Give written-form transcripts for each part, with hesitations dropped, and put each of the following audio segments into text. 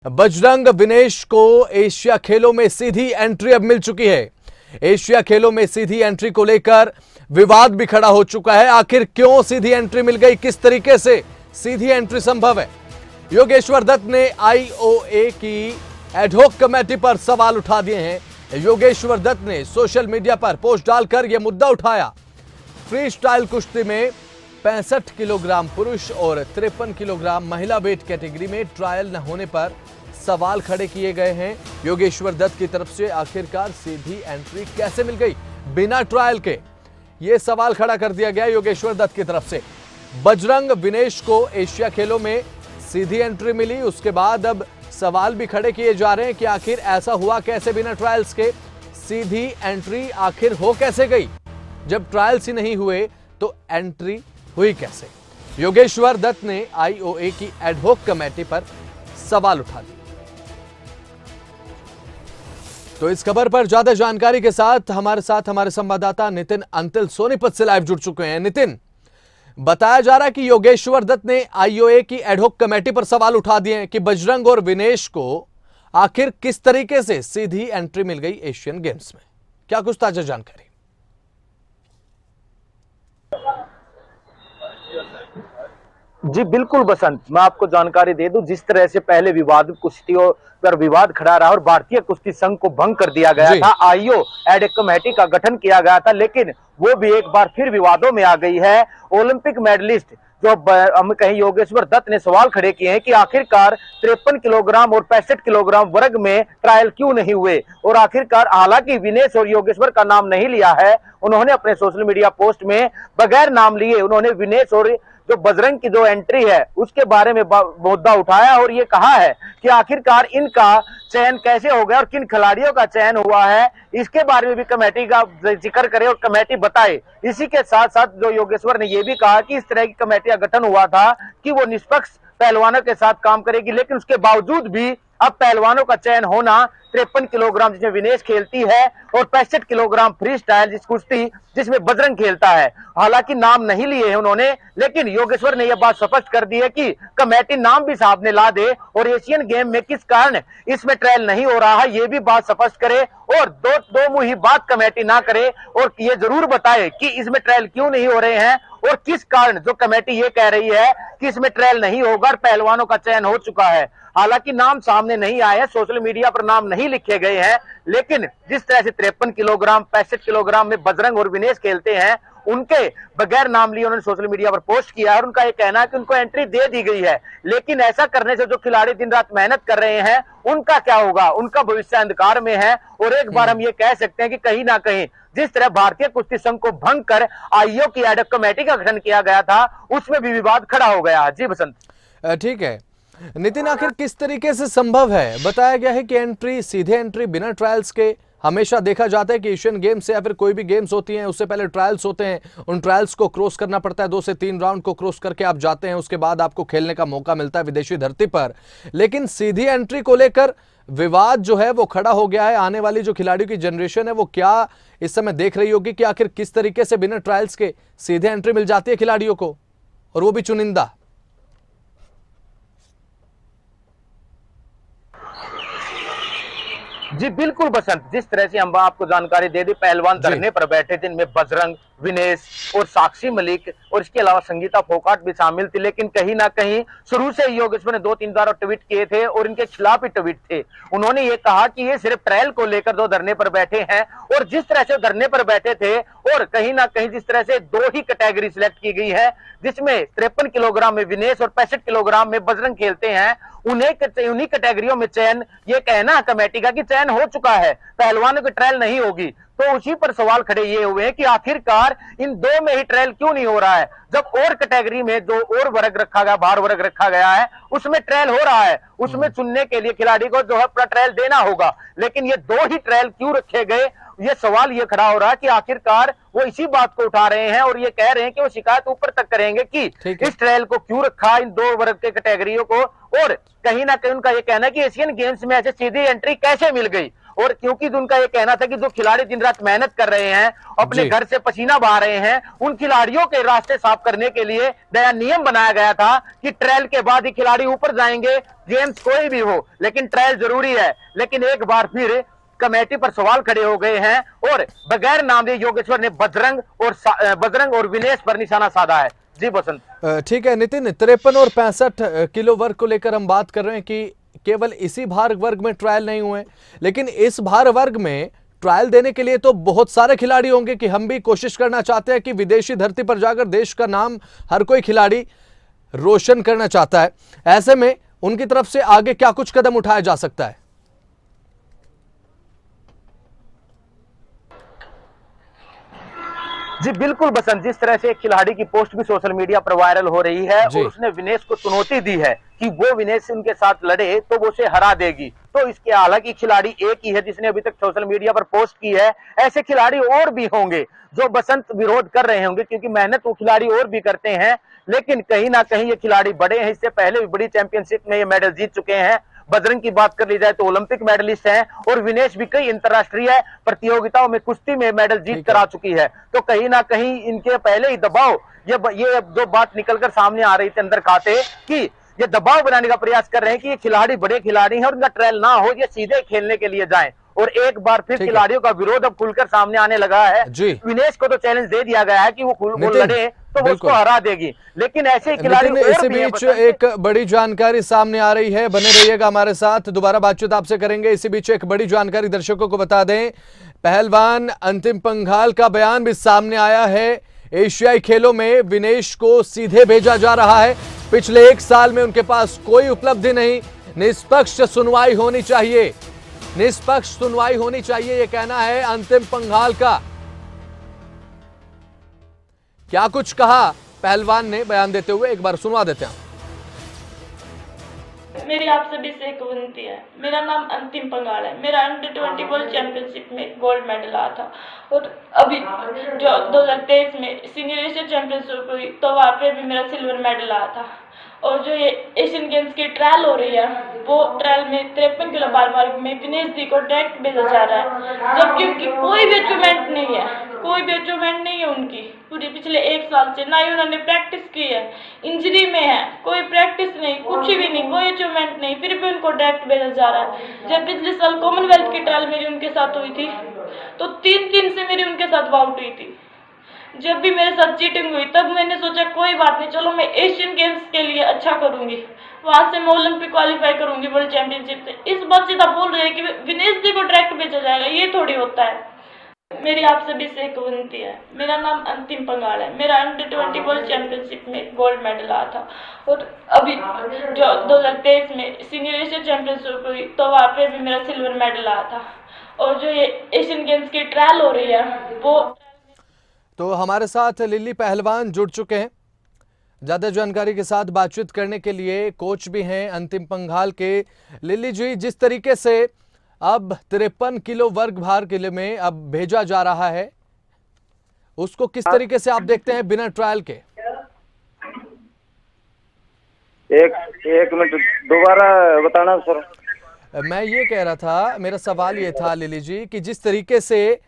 बजरंग विनेश को एशिया खेलों में सीधी एंट्री अब मिल चुकी है। एशिया खेलों में सीधी एंट्री को लेकर विवाद भी खड़ा हो चुका है। आखिर क्यों सीधी एंट्री मिल गई, किस तरीके से सीधी एंट्री संभव है? योगेश्वर दत्त ने आईओए की एडहॉक कमेटी पर सवाल उठा दिए हैं। योगेश्वर दत्त ने सोशल मीडिया पर पोस्ट डालकर यह मुद्दा उठाया। फ्री स्टाइल कुश्ती में 65 किलोग्राम पुरुष और 53 किलोग्राम महिला वेट कैटेगरी में ट्रायल न होने पर सवाल खड़े किए गए हैं। योगेश्वर दत्त की तरफ से आखिरकार सीधी एंट्री कैसे मिल गई बिना ट्रायल के, यह सवाल खड़ा कर दिया गया योगेश्वर दत्त की तरफ से। बजरंग विनेश को एशिया खेलों में सीधी एंट्री मिली, उसके बाद अब सवाल भी खड़े किए जा रहे हैं कि आखिर ऐसा हुआ कैसे बिना ट्रायल्स के, सीधी एंट्री आखिर हो कैसे गई? जब ट्रायल्स ही नहीं हुए तो एंट्री हुई कैसे? योगेश्वर दत्त ने आईओए की एडहॉक कमेटी पर सवाल उठा दिए। तो इस खबर पर ज्यादा जानकारी के साथ हमारे संवाददाता नितिन अंतिल सोनीपत से लाइव जुड़ चुके हैं। नितिन, बताया जा रहा है कि योगेश्वर दत्त ने आईओए की एडहॉक कमेटी पर सवाल उठा दिए हैं कि बजरंग और विनेश को आखिर किस तरीके से सीधी एंट्री मिल गई एशियन गेम्स में। क्या कुछ ताजा जानकारी? जी बिल्कुल बसंत, मैं आपको जानकारी दे दूं, जिस तरह से पहले विवाद कुश्तियों पर विवाद खड़ा रहा और भारतीय कुश्ती संघ को भंग कर दिया गया था, आईओ एडहॉक कमेटी का गठन किया गया था, लेकिन वो भी एक बार फिर विवादों में आ गई है। ओलंपिक मेडलिस्ट जो हम कहीं योगेश्वर दत्त ने सवाल खड़े किए हैं कि आखिरकार 53 किलोग्राम और 65 किलोग्राम वर्ग में ट्रायल क्यों नहीं हुए, और आखिरकार हालांकि विनेश और योगेश्वर का नाम नहीं लिया है, उन्होंने अपने सोशल मीडिया पोस्ट में बगैर नाम लिए उन्होंने विनेश और जो बजरंग की जो एंट्री है उसके बारे में मुद्दा उठाया और ये कहा है कि आखिरकार इनका चयन कैसे हो गया और किन खिलाड़ियों का चयन हुआ है, इसके बारे में भी कमेटी का जिक्र करे और कमेटी बताए। इसी के साथ साथ जो योगेश्वर ने यह भी कहा कि इस तरह की कमेटी का गठन हुआ था कि वो निष्पक्ष पहलवानों के साथ काम करेगी, लेकिन उसके बावजूद भी अब पहलवानों का चयन होना 53 किलोग्राम जिसमें विनेश खेलती है और 65 किलोग्राम फ्री स्टाइल जिस कुश्ती जिसमें बजरंग खेलता है। हालांकि नाम नहीं लिए हैं उन्होंने, लेकिन योगेश्वर ने यह बात स्पष्ट कर दी है कि कमेटी नाम भी सामने ला दे और एशियन गेम में किस कारण इसमें ट्रायल नहीं हो रहा है ये भी बात स्पष्ट करे, और दो मुंही बात कमेटी ना करे और ये जरूर बताए कि इसमें ट्रायल क्यों नहीं हो रहे हैं और किस कारण जो कमेटी ये कह रही है कि इसमें ट्रायल नहीं होगा और पहलवानों का चयन हो चुका है। हालांकि नाम सामने नहीं आए हैं, सोशल मीडिया पर नाम नहीं लिखे गए हैं, लेकिन जिस तरह से 53 किलोग्राम 65 किलोग्राम में बजरंग और विनेश खेलते हैं, उनके बगैर नाम लिए उन्होंने सोशल मीडिया पर पोस्ट किया है और उनका यह कहना है कि उनको एंट्री दे दी गई है। लेकिन ऐसा करने से जो खिलाड़ी दिन रात मेहनत कर रहे हैं उनका क्या होगा? उनका भविष्य अंधकार में है। और एक बार हम ये कह सकते हैं कि कहीं ना कहीं जिस तरह भारतीय कुश्ती संघ को भंग कर आईओ की एडहॉक कमेटी का गठन किया गया था उसमें भी विवाद खड़ा हो गया। जी बसंत। ठीक है नितिन, आखिर किस तरीके से संभव है? बताया गया है कि एंट्री, सीधे एंट्री बिना ट्रायल्स के हमेशा देखा जाता है कि एशियन गेम्स या फिर कोई भी गेम्स होती हैं उससे पहले ट्रायल्स होते हैं, उन ट्रायल्स को क्रॉस करना पड़ता है, 2 से 3 राउंड को क्रॉस करके आप जाते हैं, उसके बाद आपको खेलने का मौका मिलता है विदेशी धरती पर। लेकिन सीधी एंट्री को लेकर विवाद जो है वो खड़ा हो गया है। आने वाली जो खिलाड़ियों की जनरेशन है वो क्या इस समय देख रही होगी कि आखिर किस तरीके से बिना ट्रायल्स के सीधे एंट्री मिल जाती है खिलाड़ियों को, और वो भी चुनिंदा। जी बिल्कुल बसंत, जिस तरह से हम आपको जानकारी दे दी, पहलवान धरने पर बैठे थे, इनमें बजरंग, विनेश और साक्षी मलिक और इसके अलावा संगीता फोगाट भी शामिल थी। लेकिन कहीं ना कहीं शुरू से योगेश्वर ने 2-3 बार ट्वीट किए थे और इनके खिलाफ ही ट्वीट थे। उन्होंने ये कहा कि ये सिर्फ ट्रायल को लेकर जो धरने पर बैठे हैं, और जिस तरह से धरने पर बैठे थे और कहीं ना कहीं जिस तरह से 2 ही कैटेगरी सिलेक्ट की गई है जिसमें 53 किलोग्राम में विनेश और 65 किलोग्राम में बजरंग खेलते हैं, उन्हीं कैटेगरियों में चयन, ये कहना कमेटी का कि चयन हो चुका है, पहलवानों की ट्रायल नहीं होगी। तो उसी पर सवाल खड़े ये हुए हैं कि आखिरकार इन 2 में ही ट्रायल क्यों नहीं हो रहा है, जब और कैटेगरी में जो और वर्ग रखा गया, भार वर्ग रखा गया है, उसमें ट्रायल हो रहा है, उसमें चुनने के लिए खिलाड़ी को जो है पूरा ट्रायल देना होगा। लेकिन ये 2 ही ट्रायल क्यों रखे गए, ये सवाल ये खड़ा हो रहा है कि आखिरकार वो इसी बात को उठा रहे हैं और ये कह रहे हैं कि वो शिकायत ऊपर तक करेंगे कि इस ट्रायल को क्यों रखा इन 2 वर्ग के कैटेगरियों को, और कहीं ना कहीं उनका ये कहना है कि एशियन गेम्स में ऐसे सीधी एंट्री कैसे मिल गई। और क्योंकि उनका ये कहना था कि जो खिलाड़ी दिन रात मेहनत कर रहे हैं, अपने जी। घर से पसीना बहा रहे हैं, उन खिलाड़ियों के रास्ते साफ करने के लिए नया नियम बनाया गया था कि ट्रायल के बाद ही खिलाड़ी ऊपर जाएंगे, गेम्स कोई भी हो, लेकिन ट्रायल जरूरी है। लेकिन एक बार फिर कमेटी पर सवाल खड़े हो गए हैं और बगैर नाम लिए योगेश्वर ने बजरंग और विनेश पर निशाना साधा है। जी बसंत। ठीक है नितिन, 53 और 65 किलो वर्ग को लेकर हम बात कर रहे हैं कि केवल इसी भार वर्ग में ट्रायल नहीं हुए, लेकिन इस भार वर्ग में ट्रायल देने के लिए तो बहुत सारे खिलाड़ी होंगे कि हम भी कोशिश करना चाहते हैं कि विदेशी धरती पर जाकर देश का नाम हर कोई खिलाड़ी रोशन करना चाहता है। ऐसे में उनकी तरफ से आगे क्या कुछ कदम उठाया जा सकता है? जी बिल्कुल बसंत, जिस तरह से एक खिलाड़ी की पोस्ट भी सोशल मीडिया पर वायरल हो रही है और उसने विनेश को चुनौती दी है कि वो विनेश उनके साथ लड़े तो वो उसे हरा देगी। तो इसके हालांकि खिलाड़ी एक ही है जिसने अभी तक सोशल मीडिया पर पोस्ट की है, ऐसे खिलाड़ी और भी होंगे जो बसंत विरोध कर रहे होंगे, क्योंकि मेहनत वो खिलाड़ी और भी करते हैं। लेकिन कहीं ना कहीं ये खिलाड़ी बड़े हैं, इससे पहले भी बड़ी चैंपियनशिप में ये मेडल जीत चुके हैं। बजरंग की बात कर ली जाए तो ओलंपिक मेडलिस्ट हैं और विनेश भी कई अंतरराष्ट्रीय प्रतियोगिताओं में कुश्ती में मेडल जीत कर आ चुकी है। तो कहीं ना कहीं इनके पहले ही दबाव, ये जो बात निकलकर सामने आ रही थी अंदर खाते कि ये दबाव बनाने का प्रयास कर रहे हैं कि ये खिलाड़ी बड़े खिलाड़ी हैं और इनका ट्रायल ना हो, ये सीधे खेलने के लिए जाएं। और एक बार फिर खिलाड़ियों का विरोध अब खुलकर सामने आने लगा है। विनेश को तो चैलेंज दे दिया गया है कि वो लड़े तो वो उसको हरा देगी, लेकिन ऐसे खिलाड़ी इसी बीच एक बड़ी जानकारी सामने आ रही है, बने रहिएगा हमारे साथ, दोबारा बातचीत आपसे करेंगे। इसी बीच एक बड़ी जानकारी दर्शकों को बता दें, पहलवान अंतिम पंघाल का बयान भी सामने आया है। एशियाई खेलों में विनेश को सीधे भेजा जा रहा है। पिछले 1 साल में उनके पास कोई उपलब्धि नहीं, निष्पक्ष सुनवाई होनी चाहिए, निष्पक्ष सुनवाई होनी चाहिए, यह कहना है अंतिम पंघाल का। क्या कुछ कहा पहलवान ने बयान देते हुए, एक बार सुनवा देते हैं। मेरी आप सभी से एक विनती है, मेरा नाम अंतिम पंघाल है, मेरा अंडर-20 वर्ल्ड चैंपियनशिप में गोल्ड मेडल आया था और अभी जो 2023 में सीनियर एशिया चैंपियनशिप हुई तो वहाँ पे भी मेरा सिल्वर मेडल आया था। और जो ये एशियन गेम्स की ट्रायल हो रही है, वो ट्रायल में 53 किलो भार वर्ग में विनेश जी को डायरेक्ट भेजा जा रहा है, जबकि उनकी कोई भी अचीवमेंट नहीं है, कोई भी अचीवमेंट नहीं है उनकी पूरी पिछले 1 साल से। ना ही उन्होंने प्रैक्टिस की है, इंजरी में है, कोई प्रैक्टिस नहीं, कुछ भी नहीं, कोई अचीवमेंट नहीं, फिर भी उनको डायरेक्ट भेजा जा रहा है। जब पिछले साल कॉमनवेल्थ की ट्रायल मेरी उनके साथ हुई थी तो 3-3 से मेरी उनके साथ बाउट हुई थी। जब भी मेरे साथ चीटिंग हुई तब मैंने सोचा कोई बात नहीं, चलो मैं एशियन गेम्स के लिए अच्छा करूंगी, वहां से मैं ओलंपिक क्वालिफाई करूंगी वर्ल्ड चैंपियनशिप से। इस बात से आप बोल रहे हैं कि विनेश जी को डायरेक्ट भेजा जाएगा, ये थोड़ी होता है। मेरी आप सभी से एक विनती है, मेरा नाम अंतिम पंघाल है, मेरा अंडर-20 वर्ल्ड चैंपियनशिप में गोल्ड मेडल आया था और अभी जो 2023 में सीनियर एशिया चैंपियनशिप हुई तो वहाँ पे भी मेरा सिल्वर मेडल आया था। और जो ये एशियन गेम्स की ट्रायल हो रही है वो। तो हमारे साथ लिली पहलवान जुड़ चुके हैं ज्यादा जानकारी के साथ बातचीत करने के लिए, कोच भी हैं अंतिम पंघाल के। लिली जी, जिस तरीके से अब 53 किलो वर्ग भार किले में अब भेजा जा रहा है, उसको किस तरीके से आप देखते हैं बिना ट्रायल के? एक मिनट दोबारा बताना सर। मैं ये कह रहा था, मेरा सवाल ये था लिली जी कि जिस तरीके से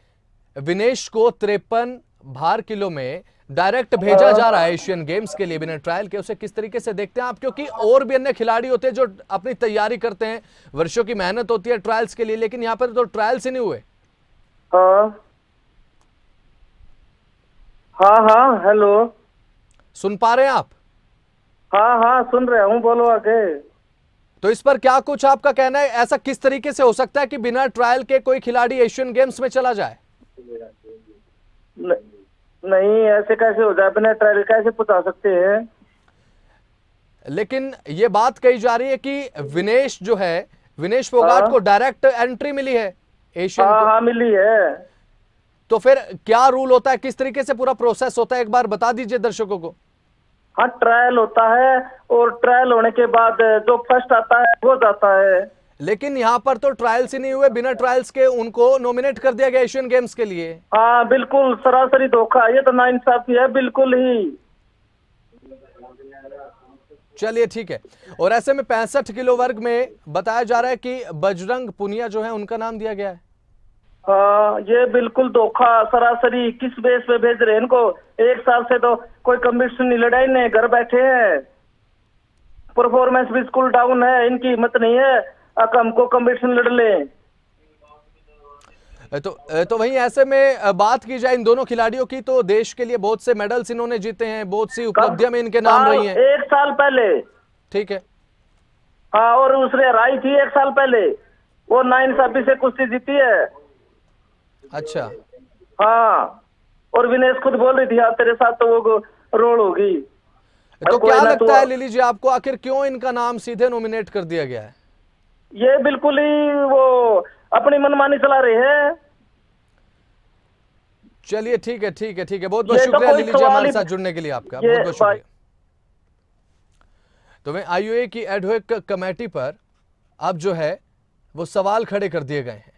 विनेश को 53 भार किलो में डायरेक्ट भेजा जा रहा है एशियन गेम्स के लिए बिना ट्रायल के, उसे किस तरीके से देखते हैं आप? क्योंकि और भी अन्य खिलाड़ी होते हैं जो अपनी तैयारी करते हैं, वर्षों की मेहनत होती है ट्रायल्स के लिए, लेकिन यहाँ पर तो ट्रायल्स ही नहीं हुए। हाँ हेलो, सुन पा रहे हैं आप? हाँ सुन रहे हूँ, बोलो आगे। तो इस पर क्या कुछ आपका कहना है? ऐसा किस तरीके से हो सकता है कि बिना ट्रायल के कोई खिलाड़ी एशियन गेम्स में चला जाए? नहीं, ऐसे कैसे हो जाए, बिना ट्रायल कैसे पहुंचा सकते हैं? लेकिन ये बात कही जा रही है कि विनेश जो है, विनेश फोगाट को डायरेक्ट एंट्री मिली है एशियन। हाँ मिली है। तो फिर क्या रूल होता है, किस तरीके से पूरा प्रोसेस होता है, एक बार बता दीजिए दर्शकों को। हाँ, ट्रायल होता है और ट्रायल होने के बाद जो फर्स्ट आता है वो जाता है। लेकिन यहाँ पर तो ट्रायल्स ही नहीं हुए, बिना ट्रायल्स के उनको नॉमिनेट कर दिया गया एशियन गेम्स के लिए। हाँ बिल्कुल, सरासरी धोखा, ये तो नाइंसाफी है बिल्कुल ही। चलिए ठीक है। और ऐसे में 65 किलो वर्ग में बताया जा रहा है कि बजरंग पुनिया जो है उनका नाम दिया गया है। ये बिल्कुल धोखा सरासरी। किस बेस पे भेज रहे हैं इनको? 1 साल से तो कोई कमीशन नहीं लड़ाई, नहीं घर बैठे हैं। परफॉर्मेंस बिल्कुल डाउन है, इनकी हिम्मत नहीं है हमको कमीशन लड़ ले। तो वहीं ऐसे में बात की जाए इन दोनों खिलाड़ियों की, तो देश के लिए बहुत से मेडल्स इन्होंने जीते हैं, बहुत सी उपलब्धियां में इनके नाम रही हैं। 1 साल पहले। ठीक है। हाँ, और उसने हराई थी 1 साल पहले, वो नाइंसाफी से कुश्ती जीती है। अच्छा। हाँ, और विनेश खुद बोल रही थी हाँ तेरे साथ तो वो रोल होगी। तो क्या लगता है लिली जी आपको, आखिर क्यों इनका नाम सीधे नॉमिनेट कर दिया गया है? ये बिल्कुल ही वो अपनी मनमानी चला रहे हैं। चलिए ठीक है, ठीक है, ठीक है। बहुत बहुत शुक्रिया लिली जी हमारे साथ जुड़ने के लिए आपका, बहुत बहुत शुक्रिया। तो मैं आईओए की एडहॉक कमेटी पर अब जो है वो सवाल खड़े कर दिए गए हैं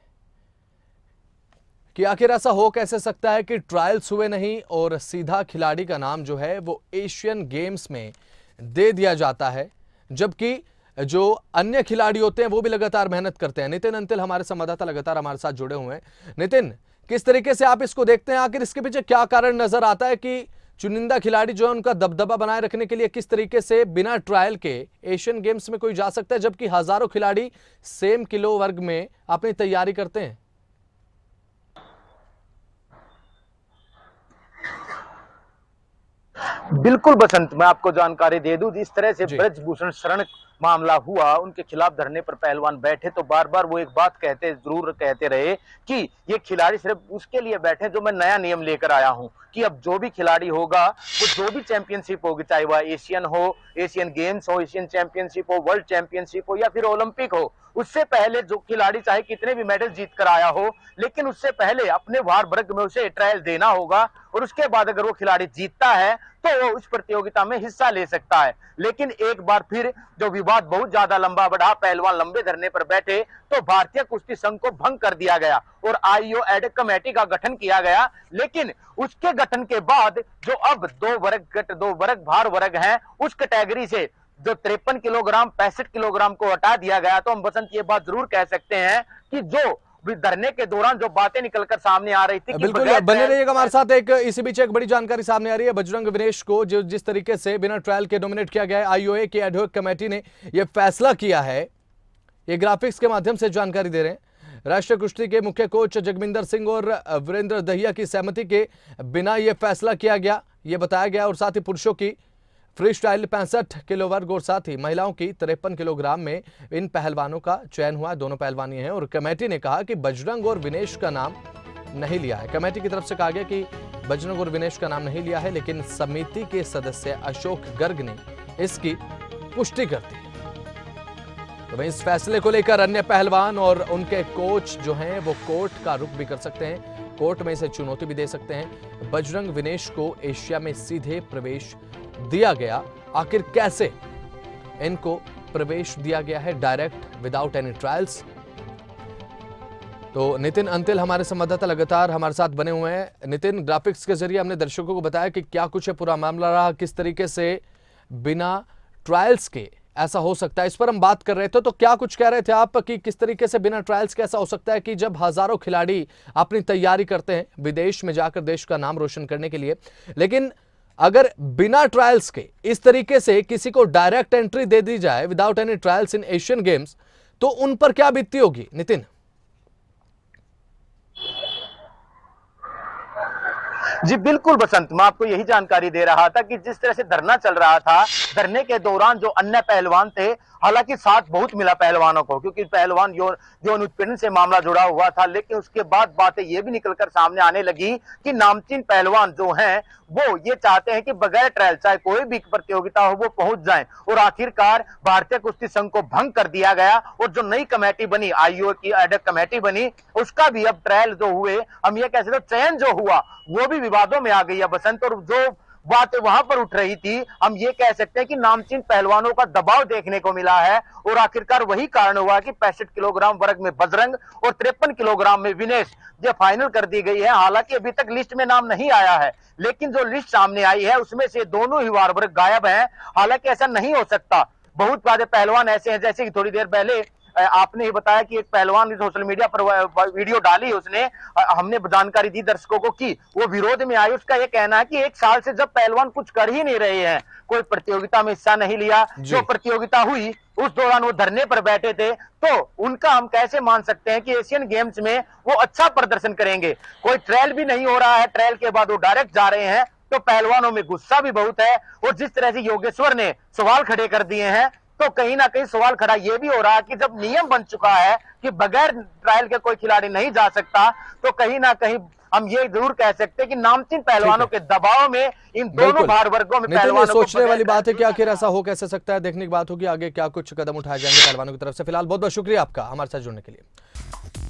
कि आखिर ऐसा हो कैसे सकता है कि ट्रायल्स हुए नहीं और सीधा खिलाड़ी का नाम जो है वो एशियन गेम्स में दे दिया जाता है, जबकि जो अन्य खिलाड़ी होते हैं वो भी लगातार मेहनत करते हैं। नितिन अंतिल हमारे संवाददाता लगातार हमारे साथ जुड़े हुए हैं। नितिन, किस तरीके से आप इसको देखते हैं? आखिर इसके पीछे क्या कारण नजर आता है कि चुनिंदा खिलाड़ी जो है उनका दबदबा बनाए रखने के लिए किस तरीके से बिना ट्रायल के एशियन गेम्स में कोई जा सकता है, जबकि हजारों खिलाड़ी सेम किलो वर्ग में अपनी तैयारी करते हैं? बिल्कुल बसंत, मैं आपको जानकारी दे दूं, जिस तरह से ब्रजभूषण शरण मामला हुआ, उनके खिलाफ धरने पर पहलवान बैठे तो बार बार वो एक बात जरूर कहते रहे कि ये खिलाड़ी सिर्फ उसके लिए बैठे जो मैं नया नियम लेकर आया हूं कि अब जो भी खिलाड़ी होगा, वो जो भी चैंपियनशिप होगी, चाहे वह एशियन हो, एशियन गेम्स हो, एशियन चैंपियनशिप हो, वर्ल्ड चैंपियनशिप हो या फिर ओलंपिक हो, उससे पहले जो खिलाड़ी चाहे कितने भी मेडल जीत कर आया हो, लेकिन उससे पहले अपने भार वर्ग में उसे ट्रायल देना होगा और उसके बाद अगर वो खिलाड़ी जीतता है तो वो उस प्रतियोगिता में हिस्सा ले सकता है। लेकिन एक बार फिर जो विवाद बहुत ज्यादा लंबा बढ़ा, पहलवान लंबे धरने पर बैठे, तो भारतीय कुश्ती संघ को भंग कर दिया गया और आईओ एडहॉक कमेटी का गठन किया गया। लेकिन उसके गठन के बाद जो अब दो वर्ग भार वर्ग हैं, उस कैटेगरी से जो 53 किलोग्राम 65 किलोग्राम को हटा दिया गया, तो हम बसंत ये बात जरूर कह सकते हैं कि जो धरने के दौरान जो बातें निकलकर सामने आ रही थी कि बिल्कुल बने रहिएगा हमारे साथ। एक इसी बीच एक बड़ी जानकारी सामने आ रही है, बजरंग विनेश को जो जिस तरीके से बिना ट्रायल के नॉमिनेट किया गया है, आईओए की एडहॉक कमेटी ने यह फैसला किया है। ये ग्राफिक्स के माध्यम से जानकारी दे रहे हैं। राष्ट्रीय कुश्ती के मुख्य कोच जगमिंदर सिंह और वीरेंद्र दहिया की सहमति के बिना यह फैसला किया गया, यह बताया गया। और साथ ही पुरुषों की फ्री स्टाइल 65 किलो वर्ग और साथ ही महिलाओं की 53 किलोग्राम में इन पहलवानों का चयन हुआ। दोनों पहलवानी हैं और कमेटी ने कहा कि बजरंग और विनेश का नाम नहीं लिया है। कमेटी की तरफ से कहा गया कि बजरंग और विनेश का नाम नहीं लिया है, लेकिन समिति के सदस्य अशोक गर्ग ने इसकी पुष्टि कर दी। तो वहीं इस फैसले को लेकर अन्य पहलवान और उनके कोच जो हैं वो कोर्ट का रुख भी कर सकते हैं, कोर्ट में इसे चुनौती भी दे सकते हैं। बजरंग विनेश को एशिया में सीधे प्रवेश दिया गया, आखिर कैसे इनको प्रवेश दिया गया है डायरेक्ट विदाउट एनी ट्रायल्स? तो नितिन अंतिल हमारे संवाददाता लगातार हमारे साथ बने हुए हैं। नितिन, ग्राफिक्स के जरिए हमने दर्शकों को बताया कि क्या कुछ है पूरा मामला रहा, किस तरीके से बिना ट्रायल्स के ऐसा हो सकता है, इस पर हम बात कर रहे थे। तो क्या कुछ कह रहे थे आप कि किस तरीके से बिना ट्रायल्स के ऐसा हो सकता है कि जब हजारों खिलाड़ी अपनी तैयारी करते हैं विदेश में जाकर देश का नाम रोशन करने के लिए, लेकिन अगर बिना ट्रायल्स के इस तरीके से किसी को डायरेक्ट एंट्री दे दी जाए विदाउट एनी ट्रायल्स इन एशियन गेम्स, तो उन पर क्या बीतती होगी नितिन? जी बिल्कुल बसंत, मैं आपको यही जानकारी दे रहा था कि जिस तरह से धरना चल रहा था, धरने के दौरान जो अन्य पहलवान थे, हालांकि साथ बहुत मिला पहलवानों को, क्योंकि पहलवान यौन उत्पीड़न से मामला जुड़ा हुआ था, लेकिन उसके बाद बातें ये भी निकलकर सामने आने लगी कि नामचीन पहलवान जो हैं वो ये चाहते हैं कि बगैर ट्रायल चाहे कोई भी प्रतियोगिता हो वो पहुंच जाएं। और आखिरकार भारतीय कुश्ती संघ को भंग कर दिया गया और जो नई कमेटी बनी, आईओए की एडहॉक कमेटी बनी, उसका भी अब ट्रायल जो हुए, हम ये कह सकते चयन जो हुआ वो भी विवादों में आ गई है बसंत। और जो बात वहां पर उठ रही थी। हम ये कह सकते हैं कि नामचीन पहलवानों का दबाव देखने को मिला है और आखिरकार वही कारण हुआ कि 65 किलोग्राम वर्ग में बजरंग और 53 किलोग्राम में विनेश ये फाइनल कर दी गई है। हालांकि अभी तक लिस्ट में नाम नहीं आया है, लेकिन जो लिस्ट सामने आई है उसमें से दोनों ही वार वर्ग गायब हैं। हालांकि ऐसा नहीं हो सकता, बहुत सारे पहलवान ऐसे हैं, जैसे कि थोड़ी देर पहले आपने ही बताया कि एक पहलवान ने सोशल मीडिया पर वीडियो डाली, उसने हमने जानकारी दी दर्शकों को कि वो विरोध में आई। उसका ये कहना है कि 1 साल से जब पहलवान कुछ कर ही नहीं रहे हैं, कोई प्रतियोगिता में हिस्सा नहीं लिया, जो प्रतियोगिता हुई उस दौरान वो धरने पर बैठे थे, तो उनका हम कैसे मान सकते हैं कि एशियन गेम्स में वो अच्छा प्रदर्शन करेंगे। कोई ट्रायल भी नहीं हो रहा है, ट्रायल के बाद वो डायरेक्ट जा रहे हैं, तो पहलवानों में गुस्सा भी बहुत है। और जिस तरह से योगेश्वर ने सवाल खड़े कर दिए हैं, तो कहीं ना कहीं सवाल खड़ा यह भी हो रहा है कि जब नियम बन चुका है कि बगैर ट्रायल के कोई खिलाड़ी नहीं जा सकता, तो कहीं ना कहीं हम ये जरूर कह सकते हैं कि नामचीन पहलवानों के दबाव में इन दोनों भार वर्गों में पहलवानों को सोचने वाली बात है कि आखिर ऐसा हो कैसे सकता है। देखने की बात होगी आगे क्या कुछ कदम उठाए जाएंगे पहलवानों की तरफ से। फिलहाल बहुत बहुत शुक्रिया आपका हमारे साथ जुड़ने के लिए।